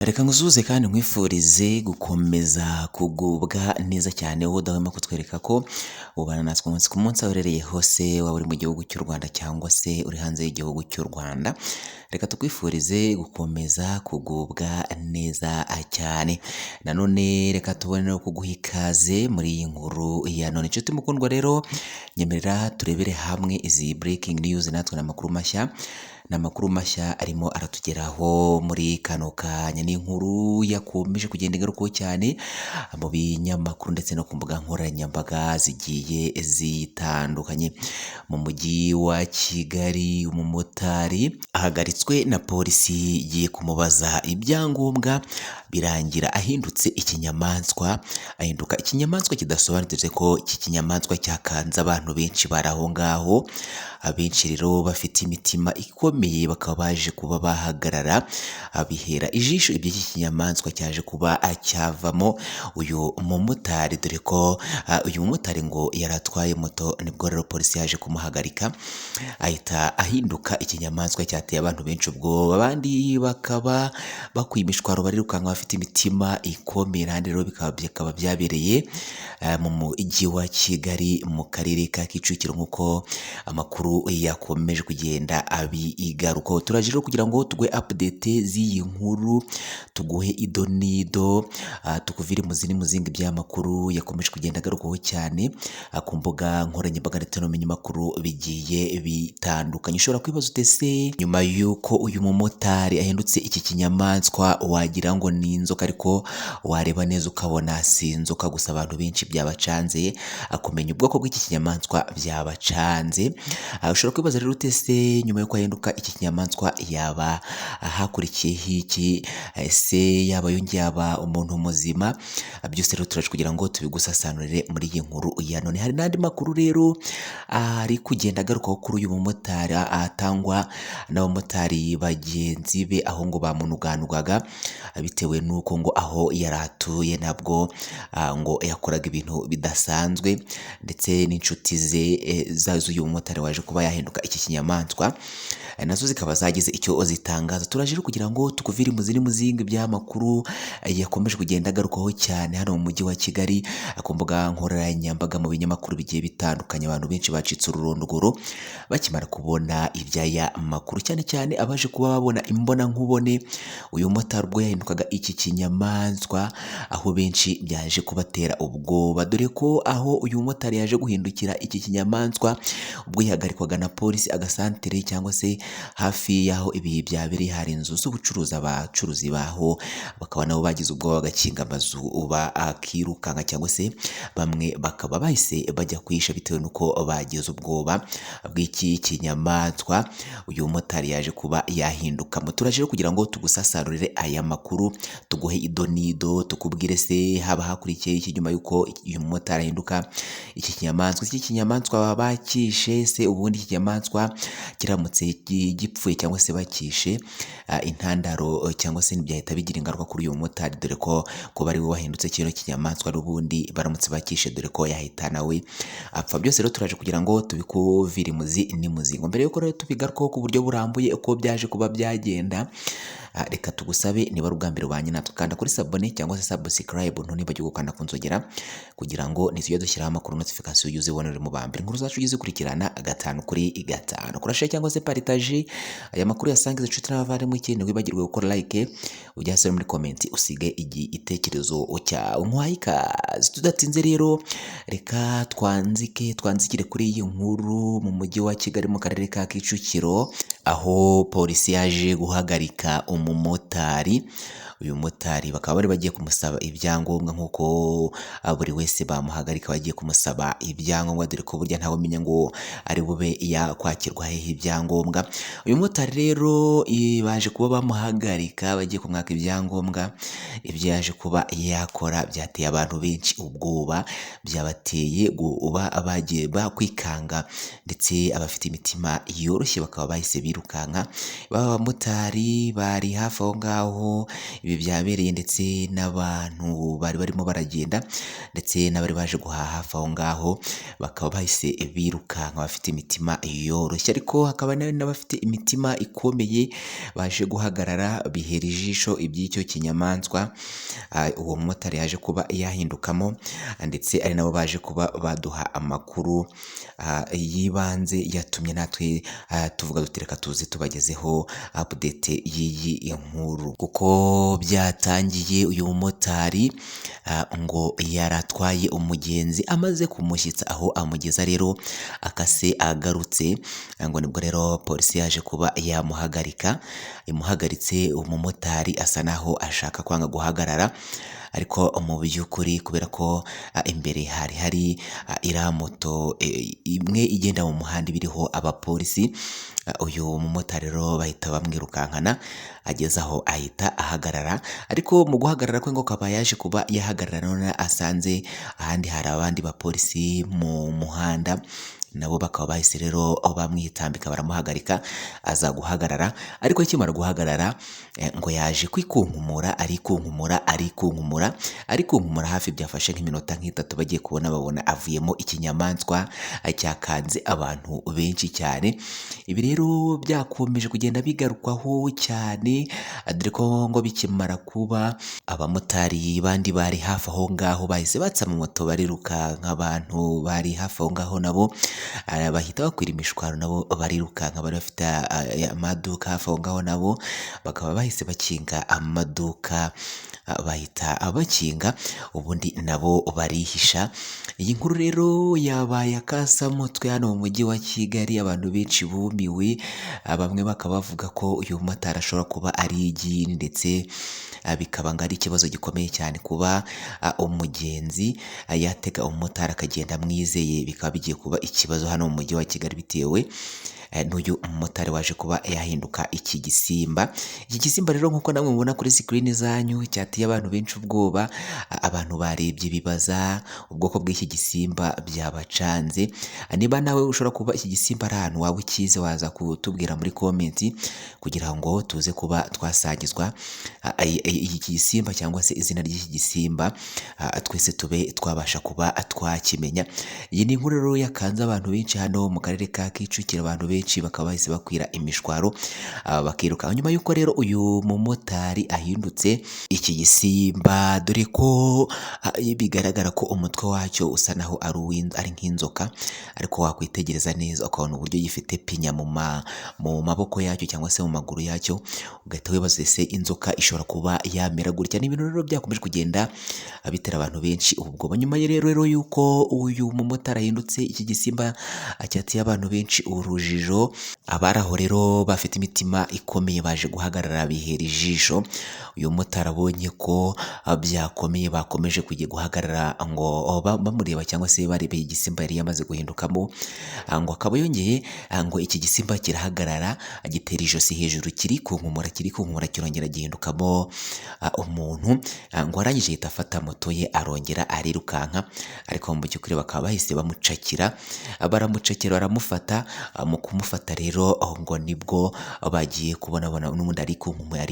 Reka ngusuhuze kandi nkwifurize gukomeza kugubwa neza cyane wowe udahwema kutwereka ko ubana natwe umunsi ku munsi aho uherereye hose, waba uri mu gihugu cy'u Rwanda cyangwa se uri hanze y'igihugu cy'u Rwanda. Reka tukwifurize gukomeza kugubwa neza cyane. Nanone reka tubone no kuguha ikaze muri iyi nkuru ya none. Inshuti mukundwa rero, nyemerera turebere hamwe izi breaking news natwe n'amakuru mashya. Ni amakuru mashya arimo aratugeraho muri kano kanya. Ni inkuru yakomeje kugenda igarukaho cyane mu binyamakuru ndetse no ku mbuga nkoranyambaga zigiye zitandukanye. Mu mujyi wa Kigali, umumotari ahagaritswe na polisi igiye kumubaza ibyangombwa, birangira ahindutse ikinyamaswa, ahinduka ikinyamaswa kidasobanutse ko iki kinyamaswa cyakanze abantu benshi bari aho ngaho. Abenshi rero bafite imitima ikomeye bakaba baje kuba bahagarara bihera ijisho iby'iki kinyamaswa cyaje kuba cyavamo uyu mumotari, dore ko uyu mumotari ngo yari atwaye moto, nibwo rero polisi yaje kumuhagarika ahita ahinduka ikinyamaswa cyateye abantu benshi ubwoba. Abandi bakaba bakuye imishwaro barirukanka bafite imitima ikomeye, kandi rero bikaba byabereye mu mujyi wa Kigali mu karere ka Kicukiro nk'uko amakuru yakomeje kugenda abigarukaho. Turaje rero kugira ngo tuguhe update z'iyi nkuru, tuguhe ido nido, tukuvire mu zindi by'amakuru yakomeje kugenda agarukaho cyane ku mbuga nkoranyambaga ndetse no mu binyamakuru bigiye bitandukanye. Ushobora kwibaza utese nyuma y'uko uyu mumotari ahindutse iki kinyamaswa wagira ngo ni inzoka, ariko wareba neza ukabona si inzoka gusa. Abantu benshi byabacanze kumenya ubwoko bw'iki kinyamaswa, byabacanze. Ushobora kwibaza rero utese nyuma y'uko ahinduka iki kinyamaswa yaba hakurikiyeho iki, ese yaba yongeye aba umuntu muzima? Byose rero turaje kugira ngo tubigusasanurire muri iyi nkuru ya none. Hari n'andi makuru rero ari kugenda agarukaho kuri uyu mumotari atangwa n'abamotari bagenzi be, aho ngo bamunuganurwaga bitewe n'uko ngo aho yari atuye nabwo ngo yakoraga ibintu bidasanzwe, ndetse n'inshuti ze z'uyu mumotari waje kuba yahinduka iki kinyamaswa nazo zikaba zagize icyo zitangaza. Turaje rero kugira ngo tukuvire mu zindi by'amakuru yakomeje kugenda agarukaho cyane hano mu mujyi wa Kigali ku mbuga nkoranyambaga mu binyamakuru bigiye bitandukanye. Abantu benshi bacitse ururondogoro bakimara kubona iby'aya makuru, cyane cyane abaje kuba babona imbona nkubone uyu mumotari ubwo yahindukaga iki kinyamaswa, aho benshi byaje kubatera ubwoba, dore ko aho uyu mumotari yaje guhindukira iki kinyamaswa ubwo yihagarikwaga na polisi agasantere cyangwa se hafi y'aho ibi byabereye hari inzu z'ubucuruzi. Abacuruzi baho bakaba nabo bagize ubwoba bagakinga amazu bakirukanka, cyangwa se bamwe bakaba bahise bajya kwihisha bitewe n'uko bagize ubwoba bw'iki kinyamaswa uyu mumotari yaje kuba yahindukamo. Turaje kugira ngo tugusasarurire aya makuru, tuguhe ido nido, tukubwire se haba hakurikiye iki nyuma y'uko uyu mumotari ahinduka iki kinyamaswa. Iki kinyamaswa baba bakishe se? Ubundi iki kinyamaswa kiramutse gipfuye cyangwa se bakishe, intandaro cyangwa se ntibyahita bigira ingaruka kuri uyu mumotari, dore ko kuba ari we wahindutse kino kinyamaswa n'ubundi baramutse bakishe, dore ko yahita nawe apfa. Byose rero turaje kugira ngo tubikuvire imuzi n'imuzingo. Mbere yuko rero tubigarukaho ku buryo burambuye uko byaje kuba byagenda, reka tugusabe niba ari ubwa mbere ubanye natwe kanda kuri sabone cyangwa se subscribe, ntibagire gukanda ku nzogera kugira ngo nitujye dushyiraho amakuru notification yuze ubone uri mu ba mbere. Inkuru zacu ujye zikurikirana gatanu kuri gatanu. Kurasha cyangwa se partage aya makuru yasangiza inshuti n'abavandimwe, ikindi wibagirwe gukora like, ujya hasi muri comment usige igitekerezo cyawe. Nkwaye ikaze. Tudatinze rero reka twanzikire kuri iyi nkuru mu mujyi wa Kigali mu karere ka Kicukiro, aho polisi yaje guhagarika umumotari. Uyu mumotari bakaba bari bagiye kumusaba ibyangombwa, nk'uko buri wese bamuhagarika bagiye kumusaba ibyangombwa, dore ko burya ntawe umenya ngo ari bube yakwakirwa hehe ibyangombwa. Uyu mumotari rero baje kuba bamuhagarika bagiye kumwaka ibyangombwa, ibyo yaje kuba yakora byateye abantu benshi ubwoba, byabateye kuba bagiye bakwikanga, ndetse abafite imitima yoroshye bakaba bahise birukanka. Baba abamotari bari bari hafi aho ngaho ibi byabereye ndetse n'abantu bari barimo baragenda ndetse n'abari baje guhaha hafi aho ngaho bakaba bahise birukanka bafite imitima yoroshye, ariko hakaba n'abafite imitima ikomeye baje guhagarara bihera ijisho iby'icyo kinyamaswa uwo mumotari yaje kuba yahindukamo, ndetse ari nabo baje kuba baduha amakuru y'ibanze yatumye natwe tuvuga duti reka tuze tubagezeho update y'iyi nkuru. Kuko byatangiye uyu mumotari ngo yaratwaye umugenzi amaze kumushyitsa aho amugeza, rero akase agarutse ngo nibwo rero polisi yaje kuba yamuhagarika. Imuhagaritse umumotari asa naho ashaka kwanga guhagarara, ariko mu by'ukuri kubera ko imbere hari iriya moto imwe igenda mu muhanda biriho abapolisi, uyu mumotari rero bahita bamwirukankana ageze aho ahita ahagarara, ariko mu guhagarara kwe ngo akaba yaje kuba yahagarara none asanze ahandi hari abandi bapolisi mu muhanda, nabo bakaba bahise rero bamwitambika baramuhagarika aza guhagarara, ariko akimara guhagarara ngo yaje kwikunkumura arikunkumura hafi byafashe nk'iminota nk'itatu bagiye babona avuyemo ikinyamaswa cyakanze abantu benshi cyane. Ibi rero byakomeje kugenda bigarukwaho cyane, dore ko ngo bikimara kuba abamotari bandi bari hafi aho ngaho bahise batsa mu moto bariruka, nk'abantu bari hafi aho ngaho nabo bahita bakwira imishwaro nabo barirukanka, bari bafite amaduka hafi aho ngaho nabo bakaba bahise bakinga amaduka bahita bakinga, ubundi nabo barihisha. Iyi nkuru rero yabaye akasamutwe hano mu mujyi wa Kigali, abantu benshi bumiwe, bamwe bakaba bavuga ko uyu mumotari ashobora kuba ari igini, ndetse bikaba ngo ari ikibazo gikomeye cyane kuba umugenzi yatega umumotari akagenda amwizeye, bikaba bigiye kuba ikibazo hano mu mujyi wa Kigali bitewe n'uyu mumotari waje kuba yahinduka iki gisimba. Iki gisimba rero nk'uko namwe mubona kuri screen zanyu cyateye abantu benshi ubwoba, abantu barebye bibaza ubwoko bw'iki gisimba byabacanze. Niba nawe ushobora kuba iki gisimba ari ahantu waba ukize waza kutubwira muri comment kugira ngo tuze kuba twasangizwa iki gisimba cyangwa se izina ry'iki gisimba, twese tube twabasha kuba twakimenya. Iyi ni inkuru rero yakanze abantu benshi hano mu karere ka Kicukiro, abantu benshi bakaba bahise bakwira imishwaro bakiruka. Nyuma y'uko rero uyu mumotari ahindutse iki gisimba, dore ko bigaragara ko umutwe wacyo usa naho ari nk'inzoka, ariko wakwitegereza neza ukabona uburyo gifite pinya mu maboko yacyo cyangwa se mu maguru yacyo, ugahita wibaza ese inzoka ishobora kuba yamera gutya. Ni ibintu rero byakomeje kugenda bitera abantu benshi ubwoba. Nyuma rero y'uko uyu mumotari ahindutse iki gisimba cyateye abantu benshi urujijo, abari aho rero bafite imitima ikomeye baje guhagarara bihera ijisho. Uyu mumotari abonye ko byakomeye bakomeje kujya guhagarara ngo bamureba cyangwa se barebeye igisimba yari yamaze guhindukamo, ngo akaba yongeye ngo iki gisimba kirahagarara gitera ijosi hejuru, kiri kunkumura kirongera gihindukamo umuntu, ngo arangije ahita afata moto ye arongera arirukanka, ariko mu by'ukuri bakaba bahise bamucakira baramufata. Mu kumufata rero ngo nibwo bagiye kubona n'ubundi ari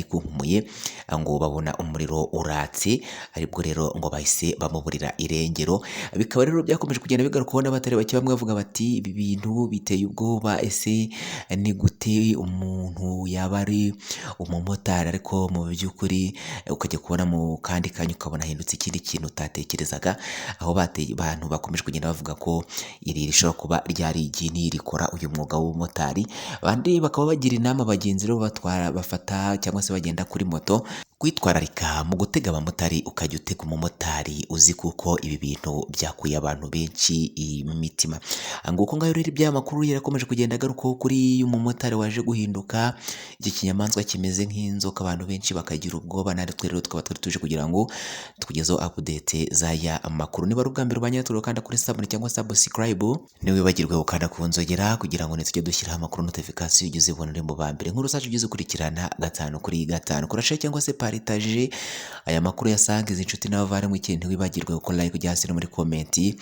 kunkumuye ngo babona umuriro uratse, aribwo rero ngo bahise bamuburira irengero. Bikaba rero byakomeje kugenda bigarukaho n'abatari bake, bamwe bavuga bati ibi bintu biteye ubwoba, ese ni gute umuntu yaba ari umumotari ariko mu by'ukuri ukajya kubona mu kandi kanya ukabona ahindutse ikindi kintu utatekerezaga. Aho abantu bakomeje kugenda bavuga ko iri rishobora kuba ryari igini rikora uyu mwuga w'ubumotari. Abandi bakaba bagira inama bagenzi rero bafata cyangwa se bagenda kuri moto kwitwararika mu gutega abamotari, ukajya utega umumotari uzi kuko ibi bintu byakuye abantu benshi imitima. Nguko ngayo rero ibyamakuru yarakomeje kugenda agarukaho kuri umumotari waje guhinduka iki kinyamaswa kimeze nk'inzoka, abantu benshi bakagira ubwoba. Natwe rero tukaba tuje kugira ngo tukugezeho update z'aya makuru. Niba ari ubwa mbere ubanye natwe ukanda kuri cyangwa subscribe, ntiwibagirwe gukanda ku nzogera kugira ngo nitujye dushyiraho amakuru notification ugeze ubona uri mu ba mbere. Nkuru zacu ugeze ukurikirana gatanu kuri gatanu, kurasha cyangwa se uparitaje aya makuru yasangiza inshuti n'abavandimwe, ikindi ntiwibagirwe gukora like ujya hasi no muri komenti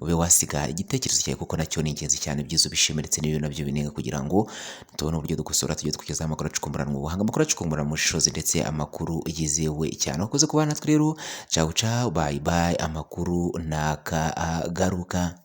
ube wasiga igitekerezo cyawe kuko nacyo ni ingenzi cyane, byiza ubishime ndetse n'ibi nabyo binenga kugira ngo tubone uburyo dukosora tujye tukugezaho amakuru acukumburanwa ubuhanga, amakuru acukumbura mu bushishozi ndetse amakuru yizewe cyane. Wakoze kubana natwe rero, ciao ciao, bye bye, amakuru nakagaruka.